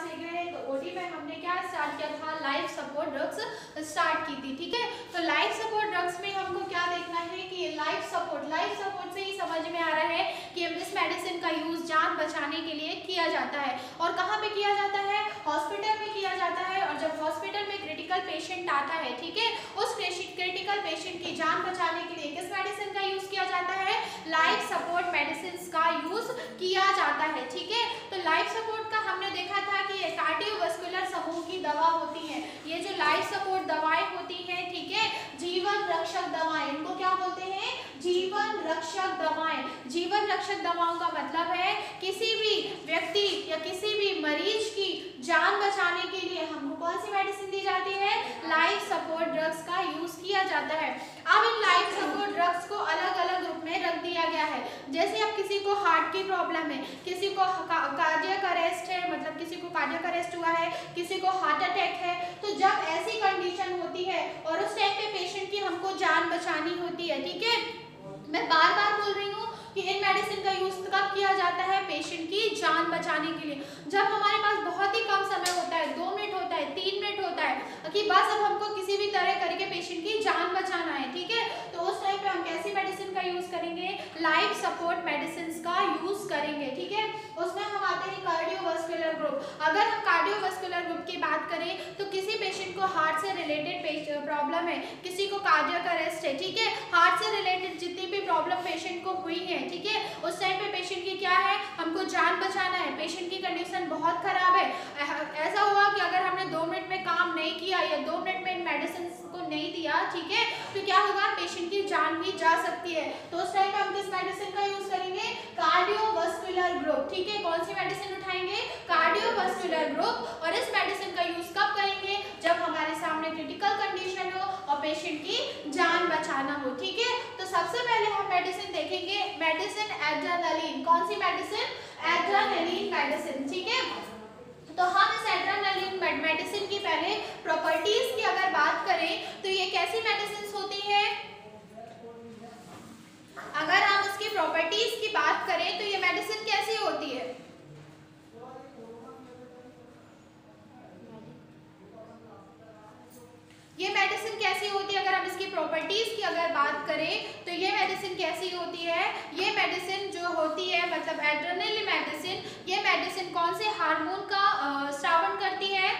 देख रहे हैं, तो ओडी में हमने क्या स्टार्ट किया था, लाइफ सपोर्ट ड्रग्स स्टार्ट की थी। ठीक है, तो लाइफ सपोर्ट ड्रग्स में हमको क्या देखना है कि लाइफ सपोर्ट से ही समझ में आ रहा है कि इस मेडिसिन का यूज जान बचाने के लिए किया जाता है। और कहाँ पे किया जाता है, हॉस्पिटल में किया जाता है। और जब हॉस्पिटल में क्रिटिकल पेशेंट आता है, ठीक है, उस क्रिटिकल पेशेंट की जान बचाने के लिए किस मेडिसिन का यूज किया जाता है, लाइफ सपोर्ट मेडिसिन का यूज किया जाता है। ठीक है, तो लाइफ सपोर्ट का हमने देखा था कि ये कार्डियोवास्कुलर समूह की दवा होती है। ये जो लाइफ सपोर्ट दवाएं होती हैं, ठीक है, जीवन रक्षक दवाएं, इनको क्या बोलते हैं, जीवन रक्षक दवाएं। जीवन रक्षक दवाओं का मतलब है किसी भी व्यक्ति या किसी भी मरीज की जान बचाने के लिए हमको कौन सी मेडिसिन दी जाती है, लाइफ सपोर्ट ड्रग्स का यूज किया जाता है। अब इन लाइफ सपोर्ट ड्रग्स को अलग अलग ग्रुप में रख दिया गया है। जैसे अब किसी को हार्ट की प्रॉब्लम है, किसी को कार्डियक अरेस्ट है, मतलब किसी को कार्डियक अरेस्ट हुआ है, किसी को हार्ट अटैक है, तो जब ऐसी कंडीशन होती है और उस टाइम पे पेशेंट की हमको जान बचानी होती है, ठीक है, मैं बार बार बोल रही हूँ कि इन मेडिसिन का यूज कब किया जाता है, पेशेंट की जान बचाने के लिए। जब हमारे पास बहुत ही कम समय होता है, 2 मिनट होता है, 3 मिनट होता है कि बस अब हमको किसी भी तरह करके पेशेंट की जान बचाना है, ठीक है, तो उस टाइम पे हम कैसी मेडिसिन का यूज करेंगे, लाइफ सपोर्ट मेडिसिन का यूज करेंगे। ठीक है, उसमें हम आते हैं कार्डियोवास्कुलर ग्रुप। अगर हम कार्डियोवास्कुलर ग्रुप की बात करें तो किसी पेशेंट को हार्ट से रिलेटेड प्रॉब्लम है, किसी को कार्डियक अरेस्ट है, ठीक है, हार्ट से रिलेटेड जितनी भी प्रॉब्लम पेशेंट को हुई है, ठीक है, उस टाइम पे पेशेंट की क्या है, हमको जान बचाना है, पेशेंट की कंडीशन बहुत खराब है, ऐसा हुआ कि अगर हमने 2 मिनट में काम नहीं किया या 2 मिनट में इन मेडिसिन को नहीं दिया, ठीक है, तो क्या होगा, पेशेंट की जान भी जा सकती है। तो उस टाइम पे हम किस मेडिसिन का यूज करेंगे, कार्डियोवास्कुलर ग्रुप। ठीक है, कौन सी मेडिसिन उठाएंगे, कार्डियोवास्कुलर ग्रुप। और इस मेडिसिन का यूज कब करेंगे, जब हमारे सामने क्रिटिकल कंडीशन हो और पेशेंट की जान बचाना हो। ठीक है, तो सबसे पहले हम मेडिसिन देखेंगे, मेडिसिन एड्रेनालिन। कौन सी मेडिसिन, एड्रेनालिन मेडिसिन। ठीक है, तो हम इस एड्रेनालिन मेडिसिन की पहले प्रॉपर्टीज की अगर बात करें तो ये कैसी मेडिसिन होती है, अगर हम इसकी प्रॉपर्टीज की बात करें तो ये मेडिसिन कैसी होती है, ये मेडिसिन कैसी होती है, अगर हम इसकी प्रॉपर्टीज की अगर बात करें तो ये मेडिसिन कैसी होती है, ये मेडिसिन जो होती है, मतलब एड्रेनालिन मेडिसिन, ये मेडिसिन कौन से हार्मोन का स्रावन करती है,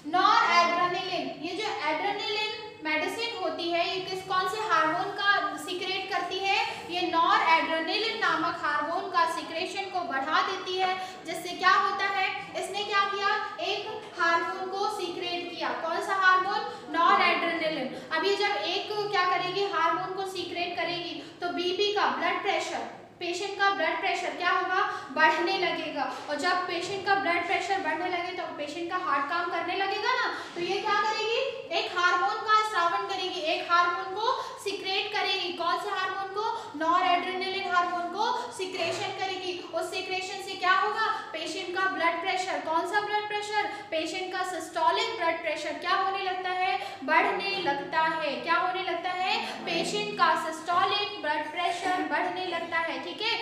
नॉर एड्रेनालिन। ये जो एड्रेनालिन मेडिसिन होती है ये कौन से हार्मोन का सीक्रेट करती है, ये नॉर एड्रेनालिन नामक हार्मोन का सीक्रेशन को बढ़ा देती है, जिससे क्या होता है, इसने क्या किया, एक हार्मोन को सीक्रेट किया, कौन सा हार्मोन, नॉर एड्रेनालिन। अभी जब एक क्या करेगी, हार्मोन को सीक्रेट करेगी, तो बीपी का, ब्लड प्रेशर, पेशेंट का ब्लड प्रेशर क्या होगा, बढ़ने लगेगा। और जब पेशेंट का ब्लड प्रेशर बढ़ने लगे तो पेशेंट का हार्ट काम करने लगेगा ना, तो ये क्या करेगी, एक हार्मोन का स्रावन करेगी, एक हार्मोन को सीक्रेट करेगी, कौन से हार्मोन को, नॉर एड्रेनालिन हार्मोन को सीक्रेशन करेगी। उस सीक्रेशन से क्या होगा, पेशेंट का ब्लड प्रेशर, कौन सा ब्लड प्रेशर, पेशेंट का सिस्टोलिक ब्लड प्रेशर क्या होने लगता है, बढ़ने लगता है। क्या होने लगता है, पेशेंट का सिस्टोलिक ब्लड प्रेशर बढ़ने लगता है। ठीक है,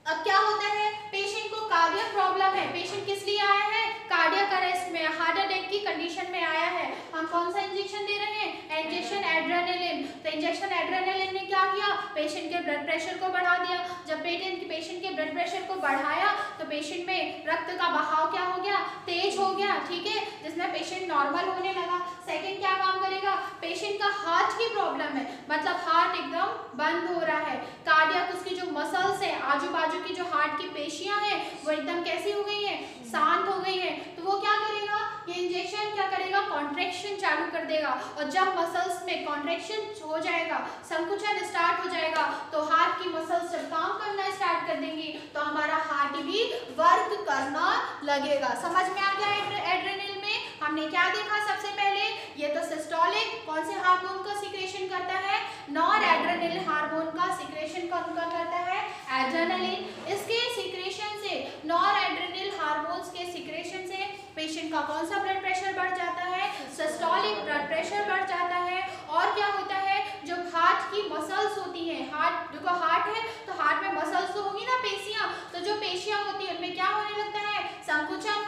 अब क्या होता है, पेशेंट को कार्डियक प्रॉब्लम है, पेशेंट किस लिए आया है, कार्डियक अरेस्ट में, हार्ट अटैक की कंडीशन में आया है, हम कौन सा इंजेक्शन दे रहे हैं, इंजेक्शन एड्रेनालिन। तो इंजेक्शन एड्रेनालिन ने क्या किया, पेशेंट के ब्लड प्रेशर को बढ़ा दिया। जब पेशेंट के ब्लड प्रेशर को बढ़ाया तो पेशेंट में रक्त का बहाव क्या हो गया, तेज हो गया, ठीक है, जिसमें पेशेंट नॉर्मल होने लगा। सेकंड क्या काम करेगा, पेशेंट का हार्ट की प्रॉब्लम है, मतलब हार्ट एकदम बंद हो रहा है, कार्डियक उसकी जो मसल्स है, आजू बाजू की जो हार्ट की पेशियां हैं वो एकदम कैसी हो गई हैं, शांत हो गई हैं, तो वो क्या करेगा, ये इंजेक्शन क्या करेगा, कॉन्ट्रैक्शन चालू कर देगा। और जब मसल्स में कॉन्ट्रैक्शन हो जाएगा, संकुचन स्टार्ट हो जाएगा, तो हार्ट की मसल्स जब काम करना स्टार्ट कर देंगी तो हमारा हार्ट भी वर्क करना लगेगा। समझ में आ गया, एड्रेनल में हमने क्या देखा, सबसे पहले ये तो सिस्टोलिक कौन से हार्मोन का सीक्रेशन करता है, नॉर एड्रेनल हार्मोन का सीक्रेशन कौन करता है, एड्रेनालिन। इसके सीक्रेशन से, नॉर एड्रेनल हार्मोन्स के सीक्रेशन से पेशेंट का कौन सा ब्लड प्रेशर बढ़ जाता है, सिस्टोलिक ब्लड प्रेशर बढ़ जाता है। और क्या होता है, जो हार्ट की मसल्स होती हैं, हार्ट देखो हार्ट है तो हार्ट में मसल्स तो होगी ना, पेशियां, तो जो पेशियां होती है उनमें क्या होने लगता है, संकुचन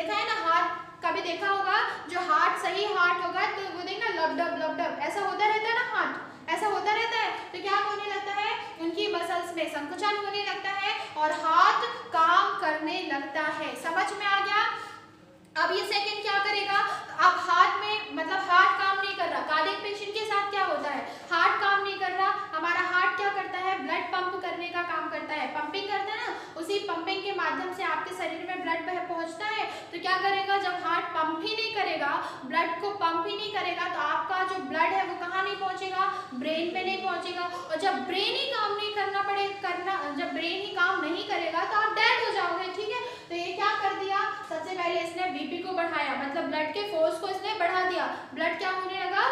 देखा है ना, हार्ट कभी देखा होगा, जो हार्ट सही हार्ट होगा तो वो देखना लब डब ऐसा होता रहता है ना, हार्ट ऐसा होता रहता है, तो क्या होने लगता है, उनकी मसल्स में संकुचन होने लगता है और हार्ट काम करने लगता है। समझ में आ गया? अब ये सेकंड क्या करेगा, अब हार्ट में मतलब हार्ट काम नहीं कर रहा, कार्डियक पेशेंट के साथ क्या होता है, हार्ट काम नहीं कर रहा, हमारा हार्ट क्या करता है, ब्लड पंप करने का काम करता है, पंपिंग करता है ना, उसी पंपिंग के माध्यम से आपके शरीर में ब्लड पहुंचता है। तो क्या करेगा, जब हार्ट पंप ही नहीं करेगा, ब्लड को पंप ही नहीं करेगा, तो आपका जो ब्लड है वो कहाँ नहीं पहुंचेगा, ब्रेन में नहीं पहुंचेगा, और जब ब्रेन ही काम नहीं जब ब्रेन ही काम नहीं करेगा तो आप डेड हो जाओगे। ठीक है, तो ये क्या कर दिया, सबसे पहले इसने बीपी को बढ़ाया, मतलब ब्लड के फोर्स को इसने बढ़ा दिया, ब्लड क्या होने लगा,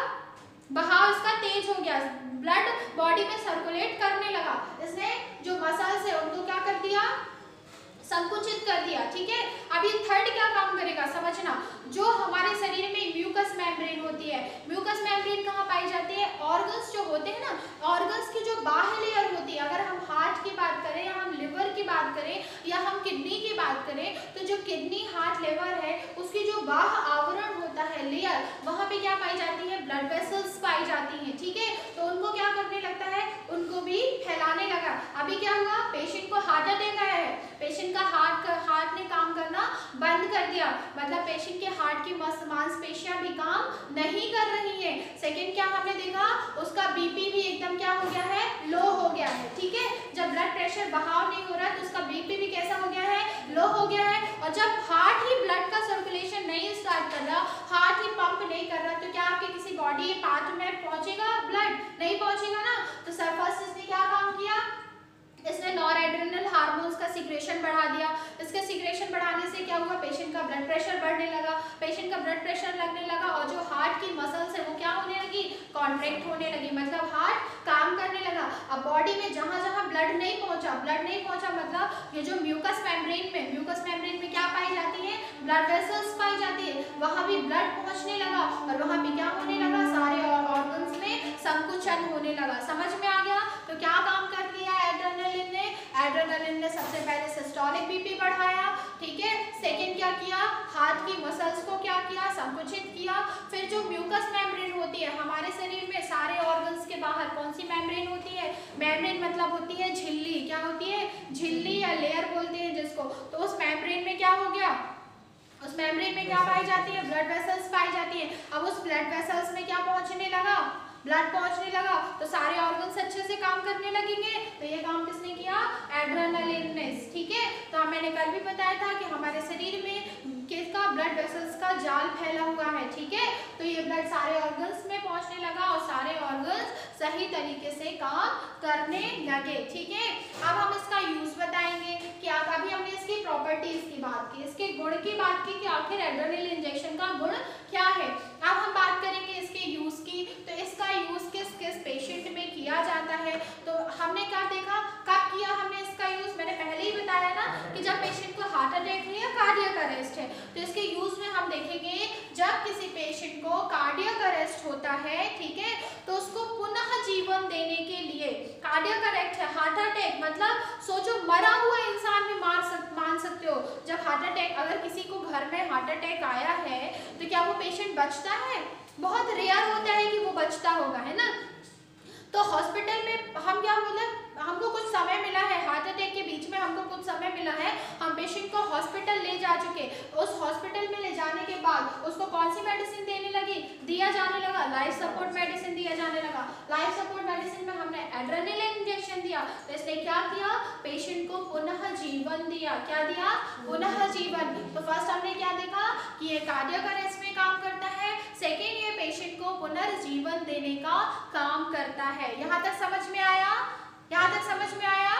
बहाव इसका तेज हो गया, ब्लड बॉडी में सर्कुलेट करने लगा, इसने जो मसल्स है उनको क्या कर दिया, संकुचित कर दिया। ठीक है, अब ये थर्ड क्या काम करेगा समझना, जो हमारे शरीर में म्यूकस मेम्ब्रेन होती है, म्यूकस मेम्ब्रेन कहाँ पाई जाती है, ऑर्गन्स जो होते हैं ना, ऑर्गन्स की जो बाह्य लेयर होती है, अगर हम हार्ट की बात करें या हम लिवर की बात करें या हम किडनी की बात करें, तो जो किडनी हार्ट लिवर है उसकी जो बाह्य आवरण होता है लेयर, वहाँ पे क्या पाई जाती है, ब्लड वेसल्स पाई जाती हैं। ठीक है, तो उनको क्या करने लगता है, उनको भी फैलाने लगा। अभी क्या हुआ, पेशेंट को हार्ट अटैक आया है, पेशेंट का हार्ट ने काम करना बंद कर दिया, मतलब पेशेंट के हार्ट की मांसपेशियां भी काम नहीं कर रही है। सेकंड क्या हमने देखा, उसका बीपी भी एकदम क्या हो गया है, लो हो गया है। ठीक है, जब ब्लड प्रेशर बहाव नहीं हो रहा तो उसका बीपी भी कैसा हो गया है, लो हो गया है, और जब हार्ट ही ब्लड का सर्कुलेशन नहीं स्टार्ट कर रहा, हार्ट ही पंप नहीं कर रहा, तो क्या आपके किसी बॉडी पार्ट में पहुंचेगा ब्लड, नहीं पहुंचेगा ना। तो फर्स्ट इसने क्या काम किया, इसने नॉरएड्रेनल हार्मोन्स का सिक्रेशन बढ़ा दिया, इसके सिक्रेशन बढ़ाने से क्या हुआ, पेशेंट का ब्लड प्रेशर बढ़ने लगा, पेशेंट का ब्लड प्रेशर लगने लगा, और जो हार्ट की मसल्स है वो क्या होने लगी, कॉन्ट्रैक्ट होने लगी, मतलब हार्ट काम करने लगा। अब बॉडी में जहां जहां ब्लड नहीं पहुंचा मतलब ये जो म्यूकस मेम्ब्रेन में क्या पाई जाती है, ब्लड वेसल्स पाई जाती है, वहां भी ब्लड पहुंचने लगा और वहां भी क्या होने लगा, सारे ऑर्गन्स में संकुचन होने लगा। समझ में आ गया? तो क्या काम कर दिया एड्रेनलिन ने सबसे पहले सिस्टोलिक बीपी बढ़ाया। ठीक है, सेकंड क्या किया, हार्ट की मसल्स को क्या किया, संकुचित किया। फिर जो म्यूकस मेम्ब्रेन होती है हमारे शरीर में सारे ऑर्गन्स के बाहर कौन सी मेम्ब्रेन होती है, मेम्ब्रेन मतलब होती है झिल्ली, क्या होती है, झिल्ली या लेयर बोलते हैं जिसको। तो उस मेम्ब्रेन में क्या हो गया, उस मेम्ब्रेन में क्या पाई जाती है, ब्लड वेसल्स पाई जाती है। अब उस ब्लड वेसल्स में क्या पहुंचने लगा, ब्लड पहुंचने लगा, तो सारे ऑर्गन्स अच्छे से काम करने लगेंगे। तो ये काम किसने किया, एड्रेनलिन ने। ठीक है, तो मैंने कल भी बताया था कि हमारे शरीर में किसका, ब्लड वेसल्स का जाल फैला हुआ है। ठीक है, तो ये ब्लड सारे ऑर्गन्स में पहुंचने लगा और सारे ऑर्गन्स सही तरीके से काम करने लगे। ठीक है, अब हम इसका यूज बताएंगे कि अभी हमने इसकी प्रॉपर्टीज की बात की, इसके गुण की बात की कि आखिर एड्रेनलिन इंजेक्शन का गुण क्या है। अब हम बात करेंगे इसके यूज की, तो इसका यूज किस किस पेशेंट में किया जाता है। तो हमने क्या देखा, कब किया हमने इसका यूज, मैंने पहले ही बताया ना कि जब पेशेंट को हार्ट अटैक है या कार्डियक अरेस्ट है, तो इसके यूज में हम देखेंगे जब किसी पेशेंट को कार्डियक अरेस्ट होता है, ठीक है, तो उसको पुनः जीवन देने के लिए, कार्डियक अरेस्ट है, हार्ट अटैक मतलब सोचो मरा हुआ इंसान भी मान सकते हो। जब हार्ट अटैक, अगर किसी को घर में हार्ट अटैक आया है तो क्या वो पेशेंट बचता है, बहुत रेयर होता है कि वो बचता होगा, है ना। तो हॉस्पिटल में हम क्या, मतलब हमको कुछ समय मिला है, हार्ट अटैक के बीच में हमको कुछ समय मिला है, हम पेशेंट को हॉस्पिटल ले जा चुके, उस हॉस्पिटल में ले जाने के बाद उसको कौन सी मेडिसिन दिया जाने लगा, लाइफ सपोर्ट मेडिसिन दिया जाने लगा। लाइफ सपोर्ट मेडिसिन में हमने एड्रेनलिन इंजेक्शन दिया, तो इसने क्या किया, पेशेंट को पुनः जीवन दिया। क्या दिया, पुनः जीवन। तो फर्स्ट हमने क्या देखा कि ये कार्डियक अरेस्ट में काम करता है, सेकेंड ये पेशेंट को पुनर्जीवन देने का काम करता है। यहाँ तक समझ में आया, यहाँ तक समझ में आया।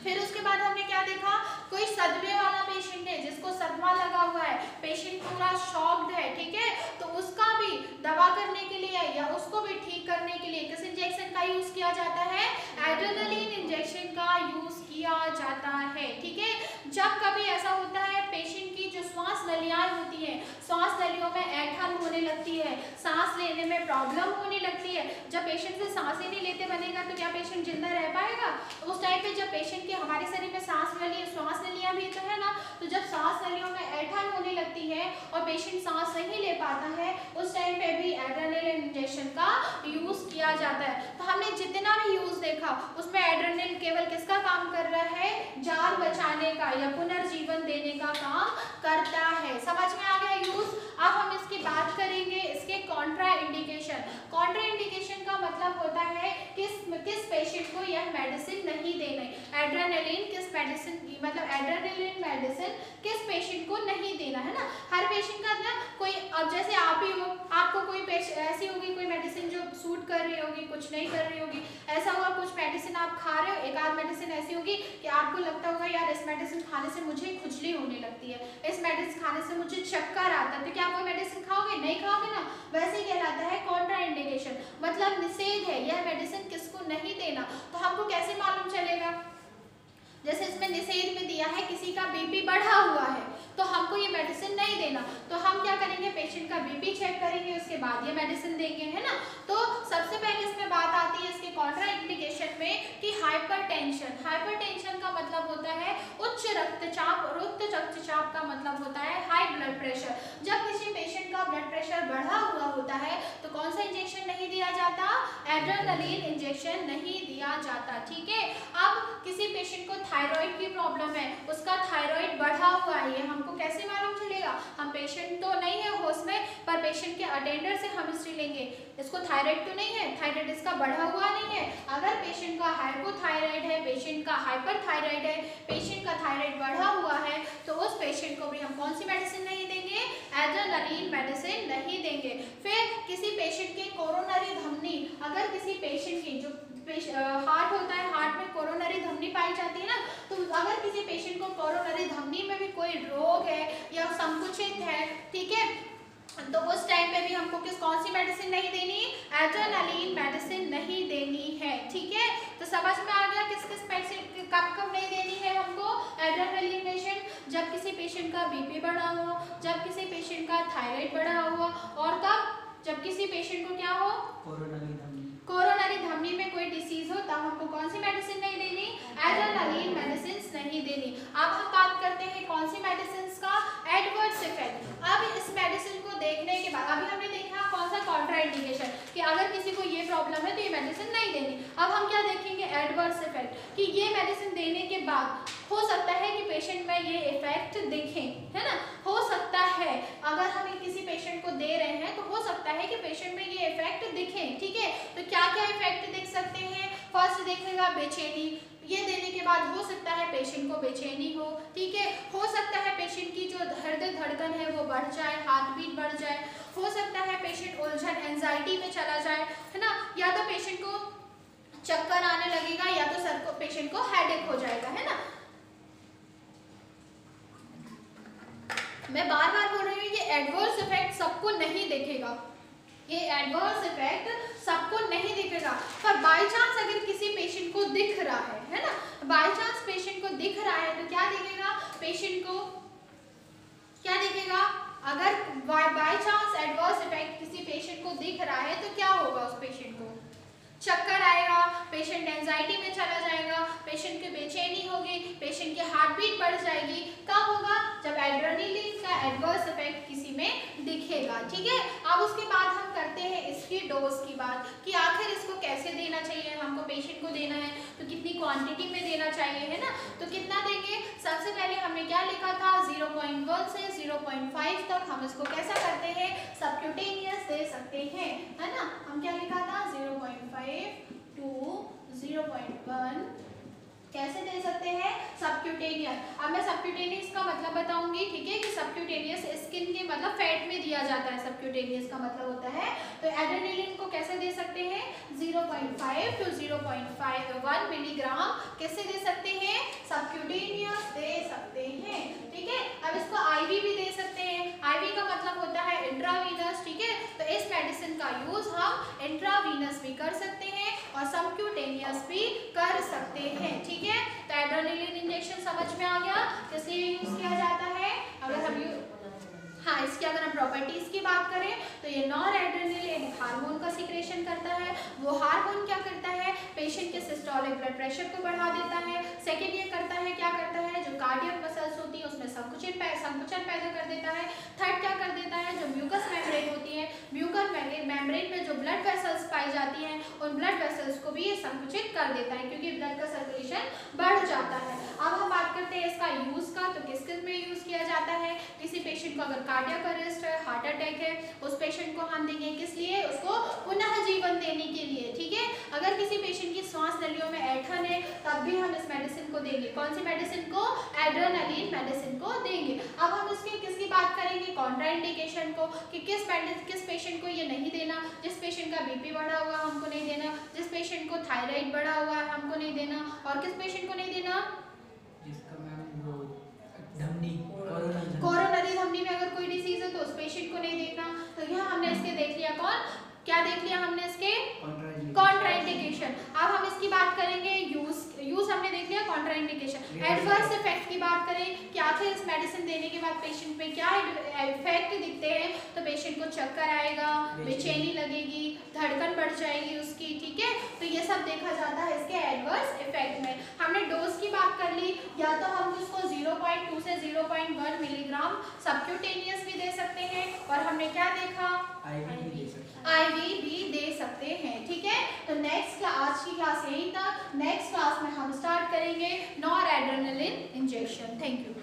फिर उसके बाद हमने क्या देखा, कोई सदमे वाला पेशेंट है जिसको सदमा लगा हुआ है, पेशेंट पूरा शॉक्ड है, ठीक है, तो उसका भी दवा करने के लिए या उसको भी ठीक करने के लिए किस इंजेक्शन का यूज किया जाता है, एड्रेनलिन इंजेक्शन का यूज किया जाता है। ठीक है, जब कभी ऐसा होता है पेशेंट की जो श्वास नलियां होती है, श्वास नलियों में ऐंठन होने लगती है, सांस लेने में प्रॉब्लम होने लगती है, जब पेशेंट से सांस ही नहीं लेते बनेगा तो क्या पेशेंट जिंदा रह पाएगा। तो उस टाइम पे जब पेशेंट के हमारे शरीर में श्वास नलियां भी तो है ना, तो जब सांस नलियों में ऐंठन होने पेशेंट सांस नहीं ले पाता है उस टाइम पे भी एड्रेनालिन इंजेक्शन का यूज किया जाता है। तो हमने जितना भी यूज देखा उसमें एड्रेनालिन केवल किसका काम कर रहा है, जान बचाने का या पुनर्जीवन देने का काम करता है। समझ में आ गया यूज। अब हम इसकी बात करेंगे इसके कॉन्ट्रा इंडिकेशन। कॉन्ट्रा इंडिकेशन का मतलब होता है किस पेशेंट को यह मेडिसिन नहीं देना है। एड्रेनालिन किस मेडिसिन की, मतलब एड्रेनालिन मेडिसिन किस पेशेंट को नहीं देना है ना। हर पेशेंट का ना कोई, अब जैसे आप ही हो, आपको कोई ऐसी होगी कोई मेडिसिन जो सूट कर रही होगी, कुछ नहीं कर रही होगी। ऐसा हुआ कुछ मेडिसिन आप खा रहे हो, एक आध मेडिसिन ऐसी होगी कि आपको लगता होगा यार इस मेडिसिन खाने से मुझे खुजली होने लगती है, इस मेडिसिन खाने से मुझे चक्कर आता है, तो क्या वो मेडिसिन खाओगे? नहीं खाओगे ना। वैसे ही कहलाता है कॉन्ट्रा इंडिकेशन, मतलब निषेध है, यह मेडिसिन किसको नहीं देना। तो हमको कैसे मालूम चलेगा? जैसे इसमें निषेध में दिया है किसी का बीपी बढ़ा हुआ है तो हमको ये मेडिसिन नहीं देना, तो हम क्या करेंगे, पेशेंट का बीपी चेक करेंगे, उसके बाद ये मेडिसिन देंगे, है ना। तो सबसे पहले इसमें बात आती है इसके कॉन्ट्रा इंडिकेशन में कि हाइपरटेंशन। हाइपरटेंशन का मतलब होता है उच्च रक्तचाप, और उच्च रक्तचाप का मतलब होता है हाई ब्लड प्रेशर। जब किसी पेशेंट का ब्लड प्रेशर बढ़ा हुआ होता है तो कौन सा इंजेक्शन नहीं दिया जाता, एड्रेनालिन इंजेक्शन नहीं दिया जाता, ठीक है। अब किसी पेशेंट को थायराइड की प्रॉब्लम है, उसका थायराइड बढ़ा हुआ है, हमको कैसे मालूम चलेगा? हम पेशेंट तो नहीं है होश में, पर पेशेंट के अटेंडर से हम हिस्ट्री लेंगे, इसको थायराइड तो नहीं है, थायराइड इसका बढ़ा हुआ नहीं है। अगर पेशेंट का हाइपोथायराइड है, पेशेंट का हाइपरथायराइड है, पेशेंट का थायराइड बढ़ा हुआ है, तो उस पेशेंट को भी हम कौन सी मेडिसिन नहीं देंगे, एड्रेनालिन मेडिसिन नहीं देंगे। फिर किसी पेशेंट के कोरोनरी धमनी, अगर किसी पेशेंट की जो हार्ट होता है, हार्ट में कोरोनरी धमनी पाई जाती है ना, तो अगर किसी पेशेंट को कोरोनरी धमनी में भी कोई रोग है या संकुचित है, ठीक है, तो उस टाइम पे भी हमको कौन सी मेडिसिन नहीं देनी, एड्रेनालिन मेडिसिन नहीं देनी है, ठीक है। तो समझ में आ गया किस किस पेशेंट कब नहीं देनी है हमको एड्रेनालिन मेडिसिन, जब किसी पेशेंट का बीपी बढ़ा हो, जब किसी पेशेंट का थायराइड बढ़ा हो, और कब, जब किसी पेशेंट को क्या हो, कोरोनरी धमनी में कोई डिसीज हो, तब हमको कौन सी मेडिसिन नहीं देनी, एड्रेनालिन मेडिसिन नहीं देनी। अब हम बात करते हैं कौन सी मेडिसिन का, एडवर्स इफेक्ट। अब इस मेडिसिन को देखने के बाद, अभी हमने देखा कौन सा कॉन्ट्रा इंडिकेशन कि अगर किसी को ये प्रॉब्लम है तो ये मेडिसिन नहीं देनी। अब हम क्या देखेंगे, एडवर्स इफेक्ट, कि ये मेडिसिन देने के बाद हो सकता है कि पेशेंट में ये इफेक्ट दिखें, है ना, हो सकता है। अगर हम किसी पेशेंट को दे रहे हैं तो हो सकता है कि पेशेंट में ये इफेक्ट दिखें, ठीक है। तो क्या क्या इफेक्ट दिख सकते हैं, फर्स्ट देखेगा बेचैनी, ये देने के बाद हो सकता है पेशेंट को बेचैनी हो, ठीक है, हो सकता है पेशेंट की जो हृदय धड़कन है वो बढ़ जाए, हार्ट बीट बढ़ जाए, हो सकता है पेशेंट उलझन एंजाइटी में चला जाए, है ना, या तो पेशेंट को चक्कर आने लगेगा, या तो सर को पेशेंट को हेडेक हो जाएगा, है ना। मैं बार बार बोल रही हूँ ये एडवर्स इफेक्ट सबको नहीं दिखेगा, ये एडवर्स इफेक्ट सबको नहीं दिखेगा, पर बाय चांस अगर किसी पेशेंट को दिख रहा है ना, बाय चांस पेशेंट को दिख रहा है तो क्या दिखेगा, पेशेंट को क्या दिखेगा, अगर बाय चांस एडवर्स इफेक्ट किसी पेशेंट को दिख रहा है तो क्या होगा, उस पेशेंट को चक्कर आएगा, पेशेंट एंजाइटी में चला जाएगा, पेशेंट की बेचैनी होगी, पेशेंट की हार्ट बीट बढ़ जाएगी। कब होगा, जब एड्रेनालिन का एडवर्स इफेक्ट किसी में दिखेगा, ठीक है। अब उसके बाद हम करते हैं इसकी डोज की बात, कि आखिर इसको कैसे देना चाहिए, हमको पेशेंट को देना है तो कितनी क्वांटिटी में देना चाहिए, है ना। तो कितना देंगे, सबसे पहले हमने क्या लिखा था, 0.1 से 0.5 तक हम इसको कैसा करते हैं, सबक्यूटेनियस दे सकते हैं, है ना। हम क्या लिखा था, 0.5 to 0.1 कैसे दे सकते हैं, सबक्यूटेनियस। अब मैं सबक्यूटेनियस का मतलब बताऊंगी, ठीक है, कि सबक्यूटेनियस स्किन के मतलब फैट में दिया जाता है, सबक्यूटेनियस का मतलब होता है। तो एड्रेनालिन को कैसे दे सकते हैं, 0.5 to 0.1 मिलीग्राम कैसे दे सकते हैं, सबक्यूटेनियस दे सकते हैं, ठीक है। अब इसको आईवी भी दे सकते हैं, आईवी का मतलब होता है इंट्रावीनस, ठीक है। तो इस मेडिसिन का यूज हम इंट्रावीनस भी कर सकते हैं और सबक्यूटेनियस भी कर सकते हैं, ठीक है। तो एड्रेनालिन इंजेक्शन समझ में आ गया किस लिए यूज किया जाता है। अगर हम हाँ, इसकी अगर हम प्रॉपर्टीज की बात करें तो ये नॉर एड्रेनालिन हार्मोन का सिक्रेशन करता है। वो हार्मोन क्या करता है, पेशेंट के सिस्टोलिक ब्लड प्रेशर को बढ़ा देता है। सेकेंड ये करता है, क्या करता है, जो कार्डियक मसल्स होती है उसमें संकुचन संकुचन पैदा कर देता है। थर्ड क्या कर देता है, जो म्यूकस मेम्ब्रेन होती है, म्यूकस मेम्ब्रेन में जो ब्लड वेसल्स पाई जाती हैं उन ब्लड वेसल्स को भी ये संकुचित कर देता है क्योंकि ब्लड का सर्कुलेशन बढ़ जाता है। अब हम बात करते हैं इसका यूज का, तो किस किस में यूज किया जाता है। किसी पेशेंट को अगर कार्डियक अरेस्ट है, हार्ट अटैक है, उस पेशेंट को हम देंगे किस लिए, उसको पुनः जीवन देने के लिए, ठीक है। अगर किसी पेशेंट की सांस नलियों में ऐंठन है तब भी हम इस मेडिसिन को देंगे। कौन सी मेडिसिन को, एड्रेनालिन मेडिसिन को देंगे। अब हम इसके किसकी बात करेंगे, कॉन्ट्राइंडिकेशन को, कि किस पेशेंट को ये नहीं देना। जिस पेशेंट का बीपी बढ़ा हुआ हमको नहीं देना, जिस पेशेंट को थायराइड बढ़ा हुआ है हमको नहीं देना, और किस पेशेंट को नहीं देना, जिसका मैम वो धमनी कोरोनरी धमनी में अगर कोई डिसीज है तो उस पेशेंट को नहीं देखना। तो यहाँ हमने इसके देख लिया, कौन क्या देख लिया हमने इसके, कॉन्ट्राइंडिकेशन। अब हम इसकी बात करेंगे यूज हमने देख लिया, कॉन्ट्राइंडिकेशन। एडवर्स इफेक्ट की बात करें कि आखिर इस मेडिसिन देने के बाद पेशेंट में क्या इफेक्ट दिखते हैं, तो पेशेंट को चक्कर आएगा, बेचैनी लगेगी, धड़कन बढ़ जाएगी उसकी, ठीक है। तो ये सब देखा जाता है इसके एडवर्स इफेक्ट में। हमने डोज की बात कर ली, या तो हम इसको 0.2 से 0.1 मिलीग्राम सबक्यूटेनियस भी दे सकते हैं, और हमने क्या देखा, आईवी भी दे सकते हैं, ठीक है। तो नेक्स्ट आज की क्लास यहीं तक। नेक्स्ट क्लास में हम स्टार्ट करेंगे nor adrenaline injection. Thank you.